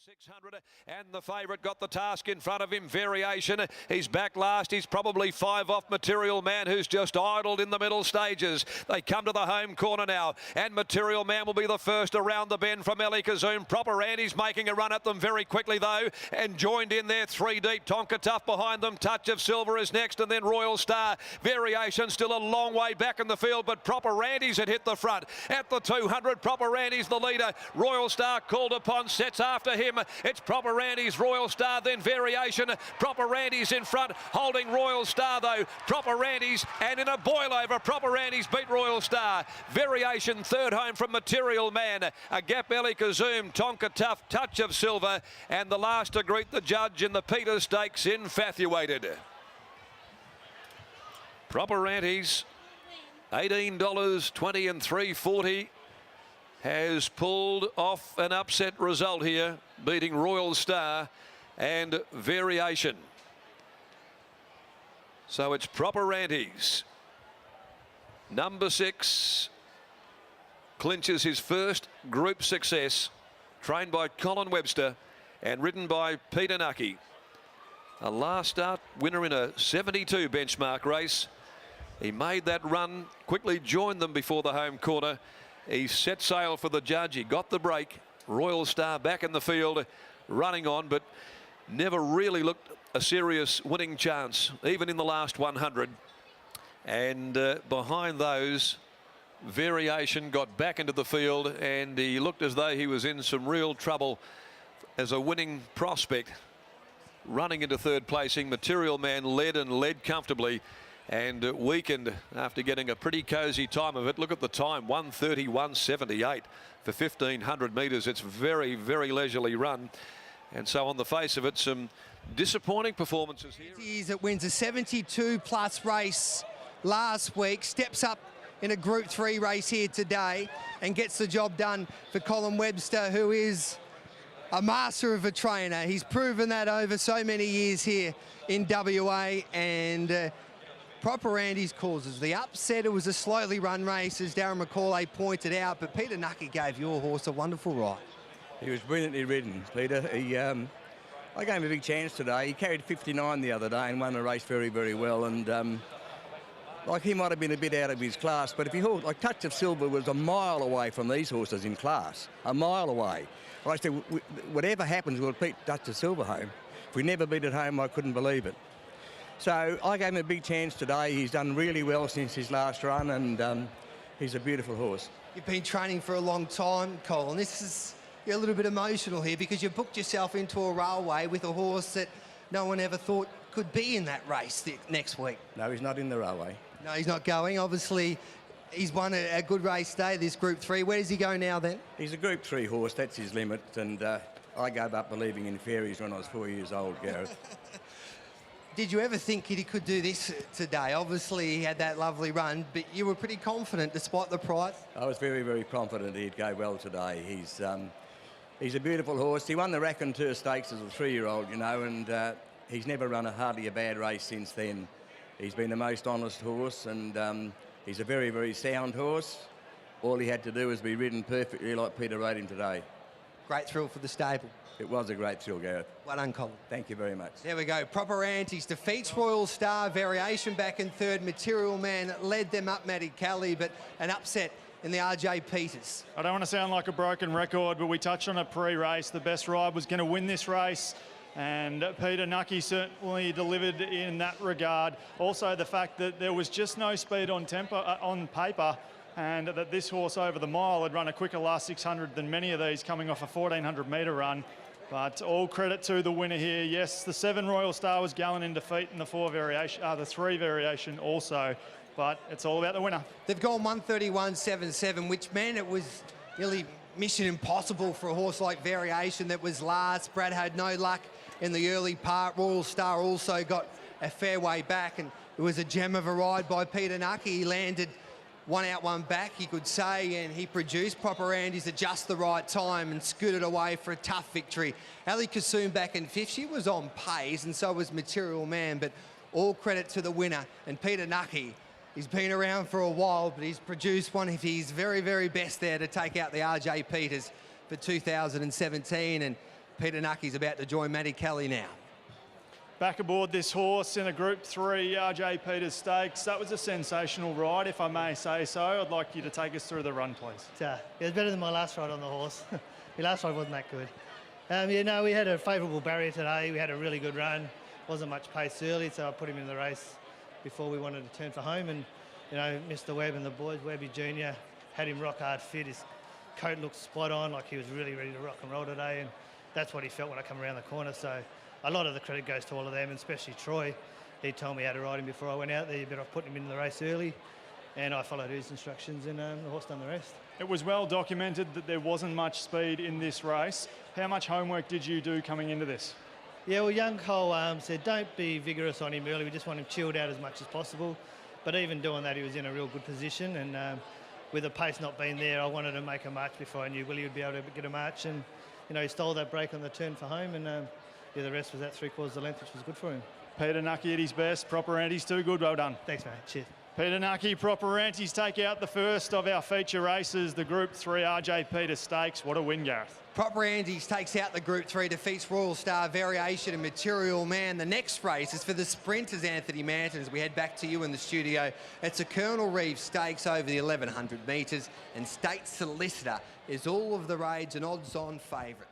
600, and the favourite got the task in front of him. Variation, he's back last. He's probably 5 off Material Man, who's just idled in the middle stages. They come to the home corner now, and Material Man will be the first around the bend from Eli Kazoom. Proper Andy's making a run at them very quickly though, and joined in there 3 deep. Tonka Tough behind them. Touch of Silver is next, and then Royal Star. Variation still a long way back in the field, but Proper Randy's had hit the front at the 200. Proper Randy's the leader. Royal Star called upon, sets after him. It's Proper Randy's, Royal Star, then Variation. Proper Randy's in front, holding Royal Star though. Proper Randy's, and in a boil over, Proper Randy's beat Royal Star. Variation third home from Material Man. A gap Eli Kazoom, Tonka Tough, Touch of Silver, and the last to greet the judge in the Peter Stakes, Infatuated. Proper Andy's, $18.20 and $3.40. Has pulled off an upset result here, beating Royal Star and Variation. So it's Proper Andy's. Number 6 clinches his first group success, trained by Colin Webster and ridden by Peter Nucky. A last start winner in a 72 benchmark race. He made that run, quickly joined them before the home corner. He set sail for the judge. He got the break. Royal Star back in the field, running on, but never really looked a serious winning chance, even in the last 100. And behind those, Variation got back into the field, and he looked as though he was in some real trouble as a winning prospect. Running into third placing, Material Man led and led comfortably, and weakened after getting a pretty cosy time of it. Look at the time, 1:31.78 for 1,500 metres. It's very, very leisurely run. And so on the face of it, some disappointing performances here. It wins a 72 plus race last week, steps up in a Group 3 race here today and gets the job done for Colin Webster, who is a master of a trainer. He's proven that over so many years here in WA, and Proper Andy's causes the upset. It was a slowly run race, as Darren McCauley pointed out, but Peter Nucky gave your horse a wonderful ride. He was brilliantly ridden, Peter. I gave him a big chance today. He carried 59 the other day and won the race very, very well. And like, he might have been a bit out of his class, but if he hauled, like, Touch of Silver was a mile away from these horses in class, a mile away. I said, whatever happens, we'll beat Touch of Silver home. If we never beat it home, I couldn't believe it. So I gave him a big chance today. He's done really well since his last run, and he's a beautiful horse. You've been training for a long time, Colin. You're a little bit emotional here because you booked yourself into a railway with a horse that no one ever thought could be in that race next week. No, he's not in the railway. No, he's not going. Obviously, he's won a good race today, this Group 3. Where does he go now then? He's a Group 3 horse. That's his limit. And I gave up believing in fairies when I was 4 years old, Gareth. Did you ever think he could do this today? Obviously, he had that lovely run, but you were pretty confident despite the price. I was very, very confident he'd go well today. He's a beautiful horse. He won the Raconteur Stakes as a 3-year-old, you know, and he's never run hardly a bad race since then. He's been the most honest horse, and he's a very, very sound horse. All he had to do was be ridden perfectly like Peter rode him today. Great thrill for the stable. It was a great thrill, Gareth. Well done, Colin. Thank you very much. There we go. Proper Andy's defeats Royal Star. Variation back in third. Material Man led them up, Matty Kelly, but an upset in the RJ Peters. I don't want to sound like a broken record, but we touched on it pre-race. The best ride was going to win this race, and Peter Nucky certainly delivered in that regard. Also, the fact that there was just no speed on paper, and that this horse over the mile had run a quicker last 600 than many of these coming off a 1,400 metre run. But all credit to the winner here. Yes, the 7 Royal Star was gallant in defeat, and the 3 Variation also. But it's all about the winner. They've gone 1:31.77, which meant it was nearly mission impossible for a horse like Variation that was last. Brad had no luck in the early part. Royal Star also got a fair way back, and it was a gem of a ride by Peter Nucky. He landed one out, one back, you could say, and he produced Proper Andy's at just the right time and scooted away for a tough victory. Eli Kazoom back in fifth. She was on pace, and so was Material Man, but all credit to the winner. And Peter Nucky, he's been around for a while, but he's produced one of his very, very best there to take out the RJ Peters for 2017. And Peter Nucky's about to join Matty Kelly now. Back aboard this horse in a Group 3 RJ Peters Stakes. That was a sensational ride, if I may say so. I'd like you to take us through the run, please. It was better than my last ride on the horse. My last ride wasn't that good. We had a favourable barrier today. We had a really good run. Wasn't much pace early, so I put him in the race before we wanted to turn for home. And, Mr. Webb and the boys, Webby Jr., had him rock hard fit. His coat looked spot on, like he was really ready to rock and roll today. And that's what he felt when I come around the corner. So a lot of the credit goes to all of them, and especially Troy. He told me how to ride him before I went out there. You better off putting him in the race early. And I followed his instructions, and the horse done the rest. It was well documented that there wasn't much speed in this race. How much homework did you do coming into this? Yeah, well, young Cole said don't be vigorous on him early. We just want him chilled out as much as possible. But even doing that, he was in a real good position. And with the pace not being there, I wanted to make a march before I knew Willie would be able to get a march. And, he stole that break on the turn for home. And, the rest was at 3/4 of the length, which was good for him. Peter Nucky at his best. Proper antes too good. Well done. Thanks, mate. Cheers. Peter Nucky, proper antes take out the first of our feature races, the Group 3 RJ Peters Stakes. What a win, Gareth. Proper Andes takes out the Group 3, defeats Royal Star, Variation and Material Man. The next race is for the sprinters, Anthony Manton, as we head back to you in the studio. It's a Colonel Reeve Stakes over the 1100 metres, and State Solicitor is all of the rage and odds-on favourite.